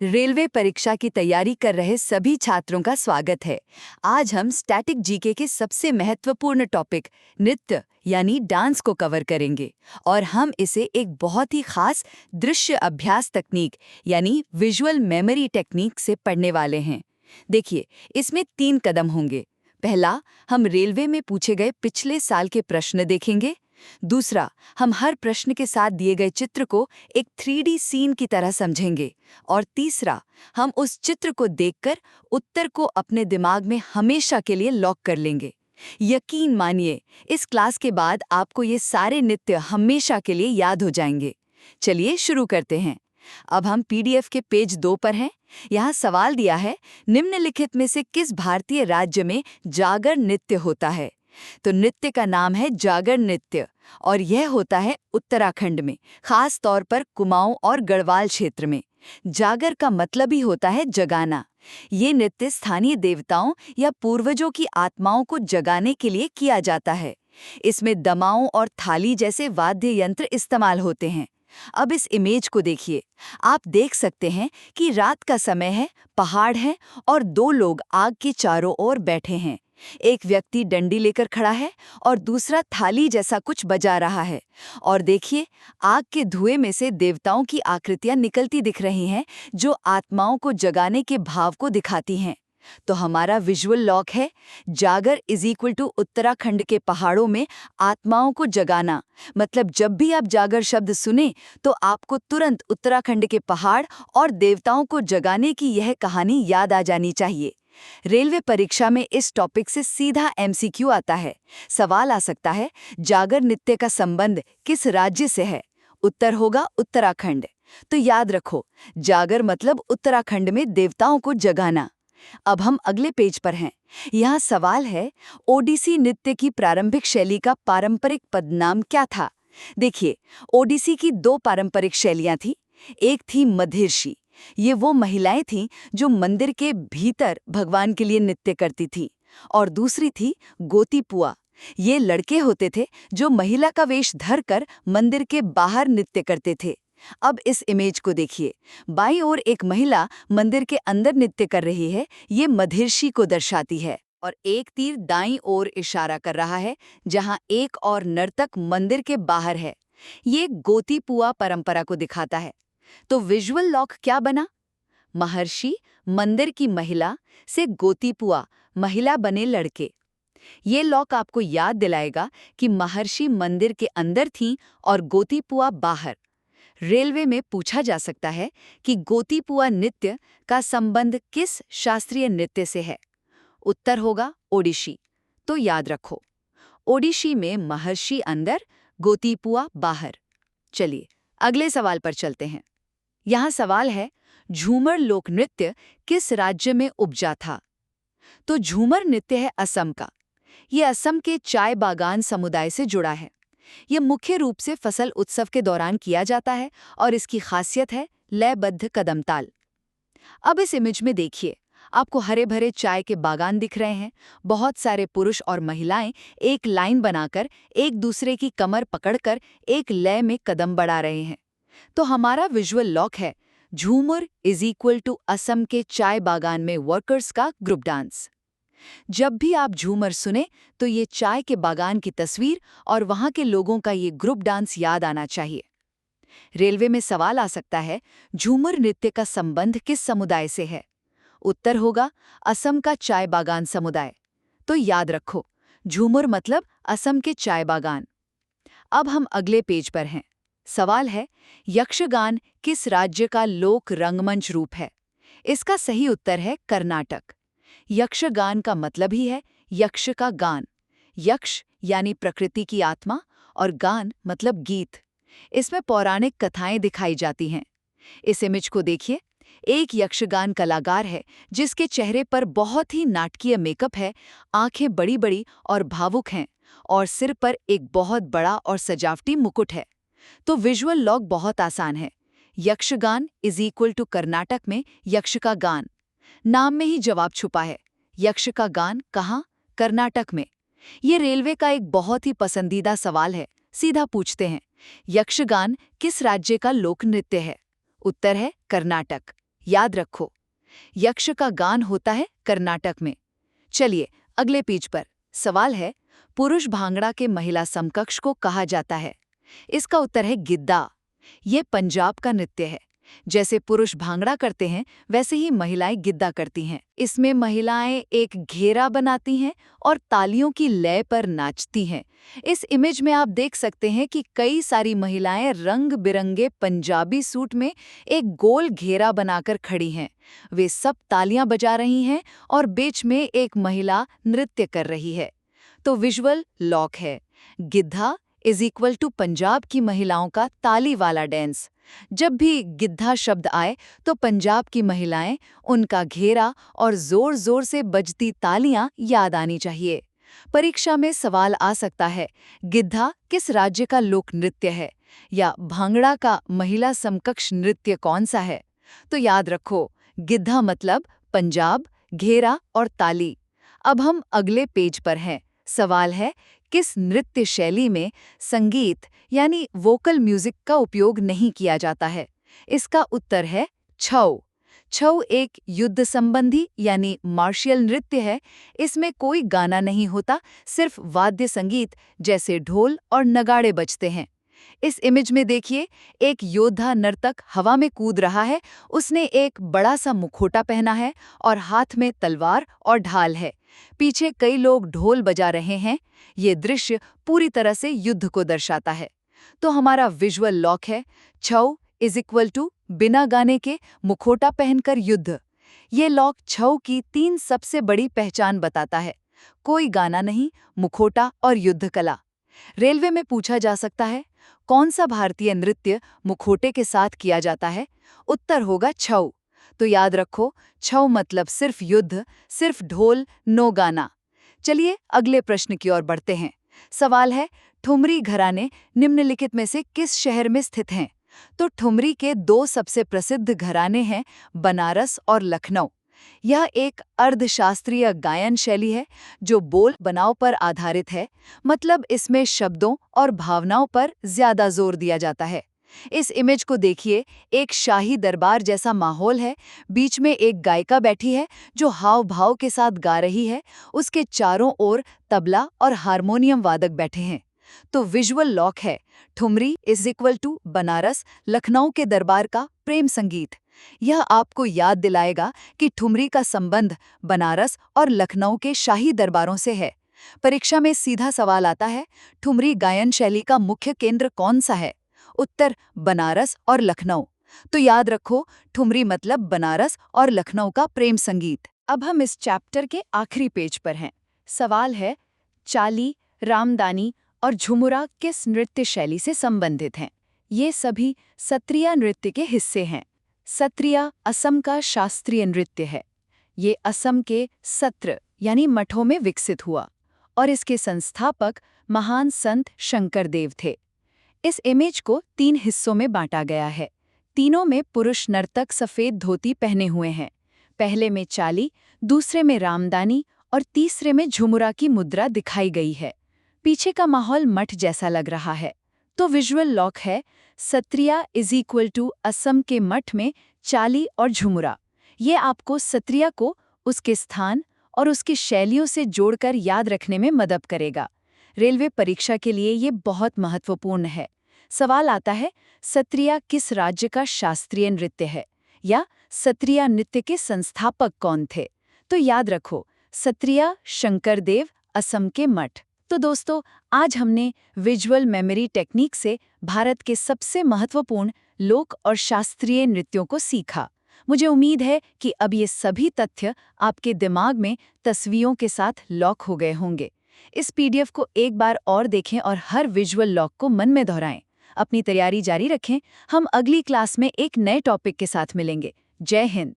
Railway परीक्षा की तैयारी कर रहे सभी छात्रों का स्वागत है। आज हम स्टैटिक जीके के सबसे महत्वपूर्ण टॉपिक नृत्य यानी डांस को कवर करेंगे और हम इसे एक बहुत ही खास दृश्य अभ्यास तकनीक यानी विजुअल मेमोरी टेक्निक से पढ़ने वाले हैं। देखिए, इसमें 3 कदम होंगे। पहला, हम रेलवे में पूछे गए पिछले साल के प्रश्न देखेंगे। दूसरा, हम हर प्रश्न के साथ दिए गए चित्र को एक 3D सीन की तरह समझेंगे। और तीसरा, हम उस चित्र को देखकर उत्तर को अपने दिमाग में हमेशा के लिए लॉक कर लेंगे। यकीन मानिए, इस क्लास के बाद आपको ये सारे नृत्य हमेशा के लिए याद हो जाएंगे। चलिए शुरू करते हैं। अब हम PDF के पेज 2 पर हैं। यहाँ सवाल दिया है, निम्नलिखित में से किस भारतीय राज्य में जागर नृत्य होता है? तो नृत्य का नाम है जागर नृत्य और यह होता है उत्तराखंड में, खास तौर पर कुमाऊं और गढ़वाल क्षेत्र में। जागर का मतलब ही होता है जगाना। ये नृत्य स्थानीय देवताओं या पूर्वजों की आत्माओं को जगाने के लिए किया जाता है। इसमें दमाऊं और थाली जैसे वाद्य यंत्र इस्तेमाल होते हैं। अब इस इमेज को देखिए। आप देख सकते हैं कि रात का समय है, पहाड़ है और 2 लोग आग के चारों ओर बैठे हैं। एक व्यक्ति डंडी लेकर खड़ा है और दूसरा थाली जैसा कुछ बजा रहा है। और देखिए, आग के धुएं में से देवताओं की आकृतियां निकलती दिख रही हैं, जो आत्माओं को जगाने के भाव को दिखाती हैं। तो हमारा विजुअल लॉक है, जागर = उत्तराखंड के पहाड़ों में आत्माओं को जगाना। मतलब जब भी आप जागर शब्द सुने तो आपको तुरंत उत्तराखंड के पहाड़ और देवताओं को जगाने की यह कहानी याद आ जानी चाहिए। रेलवे परीक्षा में इस टॉपिक से सीधा MCQ आता है। सवाल आ सकता है, जागर नृत्य का संबंध किस राज्य से है? उत्तर होगा उत्तराखंड। तो याद रखो, जागर मतलब उत्तराखंड में देवताओं को जगाना। अब हम अगले पेज पर हैं। यहाँ सवाल है, ओडिसी नृत्य की प्रारंभिक शैली का पारंपरिक पदनाम क्या था? देखिए, ओडिसी की 2 पारंपरिक शैलियां थीं। एक थी मधिर्षि। ये वो महिलाएं थीं जो मंदिर के भीतर भगवान के लिए नृत्य करती थीं। और दूसरी थी गोतीपुआ। ये लड़के होते थे जो महिला का वेश धरकर मंदिर के बाहर नृत्य करते थे। अब इस इमेज को देखिए। बाईं ओर एक महिला मंदिर के अंदर नृत्य कर रही है, ये मधिर्षि को दर्शाती है। और एक तीर दाईं ओर इशारा कर रहा है, जहां एक और नर्तक मंदिर के बाहर है। ये गोतीपुआ परंपरा को दिखाता है। तो विजुअल लॉक क्या बना? महर्षि मंदिर की महिला से गोतीपुआ महिला बने लड़के। ये लॉक आपको याद दिलाएगा कि महर्षि मंदिर के अंदर थीं और गोतीपुआ बाहर। रेलवे में पूछा जा सकता है कि गोतीपुआ नृत्य का संबंध किस शास्त्रीय नृत्य से है? उत्तर होगा ओडिशी। तो याद रखो, ओडिशी में महर्षि अंदर, गोतीपुआ बाहर। चलिए अगले सवाल पर चलते हैं। यहाँ सवाल है, झूमर लोक नृत्य किस राज्य में उपजा था? तो झूमर नृत्य है असम का। ये असम के चाय बागान समुदाय से जुड़ा है। ये मुख्य रूप से फसल उत्सव के दौरान किया जाता है और इसकी खासियत है लयबद्ध कदम ताल। अब इस इमेज में देखिए, आपको हरे भरे चाय के बागान दिख रहे हैं। बहुत सारे पुरुष और महिलाएं एक लाइन बनाकर एक दूसरे की कमर पकड़कर एक लय में कदम बढ़ा रहे हैं। तो हमारा विजुअल लॉक है, झूमर = असम के चाय बागान में वर्कर्स का ग्रुप डांस। जब भी आप झूमर सुने तो ये चाय के बागान की तस्वीर और वहां के लोगों का ये ग्रुप डांस याद आना चाहिए। रेलवे में सवाल आ सकता है, झूमर नृत्य का संबंध किस समुदाय से है? उत्तर होगा असम का चाय बागान समुदाय। तो याद रखो, झूमर मतलब असम के चाय बागान। अब हम अगले पेज पर हैं। सवाल है, यक्षगान किस राज्य का लोक रंगमंच रूप है? इसका सही उत्तर है कर्नाटक। यक्षगान का मतलब ही है यक्ष का गान। यक्ष यानी प्रकृति की आत्मा और गान मतलब गीत। इसमें पौराणिक कथाएं दिखाई जाती हैं। इस इमेज को देखिए। एक यक्षगान कलाकार है जिसके चेहरे पर बहुत ही नाटकीय मेकअप है, आंखें बड़ी-बड़ी और भावुक हैं और सिर पर एक बहुत बड़ा और सजावटी मुकुट है। तो विजुअल लॉक बहुत आसान है। यक्षगान = कर्नाटक में यक्ष का गान। नाम में ही जवाब छुपा है। यक्ष का गान कहाँ? कर्नाटक में। ये रेलवे का एक बहुत ही पसंदीदा सवाल है। सीधा पूछते हैं, यक्षगान किस राज्य का लोक नृत्य है? उत्तर है कर्नाटक। याद रखो, यक्ष का गान होता है कर्नाटक में। चलिए अगले पेज पर। सवाल है, पुरुष भांगड़ा के महिला समकक्ष को कहा जाता है? इसका उत्तर है गिद्दा। ये पंजाब का नृत्य है। जैसे पुरुष भांगड़ा करते हैं वैसे ही महिलाएं गिद्दा करती हैं। इसमें महिलाएं एक घेरा बनाती हैं और तालियों की लय पर नाचती हैं। इस इमेज में आप देख सकते हैं कि कई सारी महिलाएं रंग बिरंगे पंजाबी सूट में एक गोल घेरा बनाकर खड़ी हैं। वे सब तालियां बजा रही हैं और बीच में एक महिला नृत्य कर रही है। तो विजुअल लॉक है, गिद्धा इज इक्वल टू पंजाब की महिलाओं का ताली वाला डांस। जब भी गिद्धा शब्द आए तो पंजाब की महिलाएं, उनका घेरा और जोर जोर से बजती तालियां याद आनी चाहिए। परीक्षा में सवाल आ सकता है, गिद्धा किस राज्य का लोक नृत्य है, या भांगड़ा का महिला समकक्ष नृत्य कौन सा है? तो याद रखो, गिद्धा मतलब पंजाब, घेरा और ताली। अब हम अगले पेज पर हैं। सवाल है, किस नृत्य शैली में संगीत यानी वोकल म्यूजिक का उपयोग नहीं किया जाता है? इसका उत्तर है छऊ। छऊ एक युद्ध संबंधी यानी मार्शियल नृत्य है। इसमें कोई गाना नहीं होता, सिर्फ वाद्य संगीत जैसे ढोल और नगाड़े बजते हैं। इस इमेज में देखिए, एक योद्धा नर्तक हवा में कूद रहा है। उसने एक बड़ा सा मुखौटा पहना है और हाथ में तलवार और ढाल है। पीछे कई लोग ढोल बजा रहे हैं। ये दृश्य पूरी तरह से युद्ध को दर्शाता है। तो हमारा विजुअल लॉक है, छऊ इज इक्वल टू बिना गाने के मुखौटा पहनकर युद्ध। ये लॉक छऊ की 3 सबसे बड़ी पहचान बताता है, कोई गाना नहीं, मुखौटा और युद्ध कला। रेलवे में पूछा जा सकता है, कौन सा भारतीय नृत्य मुखौटे के साथ किया जाता है? उत्तर होगा छऊ। तो याद रखो, छऊ मतलब सिर्फ युद्ध, सिर्फ ढोल, नो गाना। चलिए अगले प्रश्न की ओर बढ़ते हैं। सवाल है, ठुमरी घराने निम्नलिखित में से किस शहर में स्थित हैं? तो ठुमरी के 2 सबसे प्रसिद्ध घराने हैं, बनारस और लखनऊ। यह एक अर्धशास्त्रीय गायन शैली है जो बोल बनाव पर आधारित है, मतलब इसमें शब्दों और भावनाओं पर ज्यादा जोर दिया जाता है। इस इमेज को देखिए, एक शाही दरबार जैसा माहौल है। बीच में एक गायिका बैठी है जो हाव भाव के साथ गा रही है। उसके चारों ओर तबला और हारमोनियम वादक बैठे हैं। तो विजुअल लॉक है, thumri is equal to Banaras, Lucknow के दरबार का प्रेम संगीत। यह आपको याद दिलाएगा कि ठुमरी का संबंध बनारस और लखनऊ के शाही दरबारों से है। परीक्षा में सीधा सवाल आता है, ठुमरी गायन शैली का मुख्य केंद्र कौन सा है? उत्तर बनारस और लखनऊ। तो याद रखो, ठुमरी मतलब बनारस और लखनऊ का प्रेम संगीत। अब हम इस चैप्टर के आखिरी पेज पर हैं। सवाल है, चाली, रामदानी और झुमुरा किस नृत्य शैली से संबंधित हैं? ये सभी सत्रिया नृत्य के हिस्से हैं। सत्रिया असम का शास्त्रीय नृत्य है। ये असम के सत्र यानी मठों में विकसित हुआ और इसके संस्थापक महान संत शंकरदेव थे। इस इमेज को 3 हिस्सों में बांटा गया है। तीनों में पुरुष नर्तक सफेद धोती पहने हुए हैं। पहले में चाली, दूसरे में रामदानी और तीसरे में झुमुरा की मुद्रा दिखाई गई है। पीछे का माहौल मठ जैसा लग रहा है। तो विजुअल लॉक है, Sattriya is equal to Assam के मठ में चाली और झुमुरा। ये आपको सत्रिया को उसके स्थान और उसकी शैलियों से जोड़कर याद रखने में मदद करेगा। रेलवे परीक्षा के लिए ये बहुत महत्वपूर्ण है। सवाल आता है, सत्रिया किस राज्य का शास्त्रीय नृत्य है, या सत्रिया नृत्य के संस्थापक कौन थे? तो याद रखो, सत्रिया शंकरदेव, असम के मठ। तो दोस्तों, आज हमने विजुअल मेमोरी टेक्निक से भारत के सबसे महत्वपूर्ण लोक और शास्त्रीय नृत्यों को सीखा। मुझे उम्मीद है कि अब ये सभी तथ्य आपके दिमाग में तस्वीरों के साथ लॉक हो गए होंगे। इस पीडीएफ को एक बार और देखें और हर विजुअल लॉक को मन में दोहराएं। अपनी तैयारी जारी रखें। हम अगली क्लास में एक नए टॉपिक के साथ मिलेंगे। जय हिंद।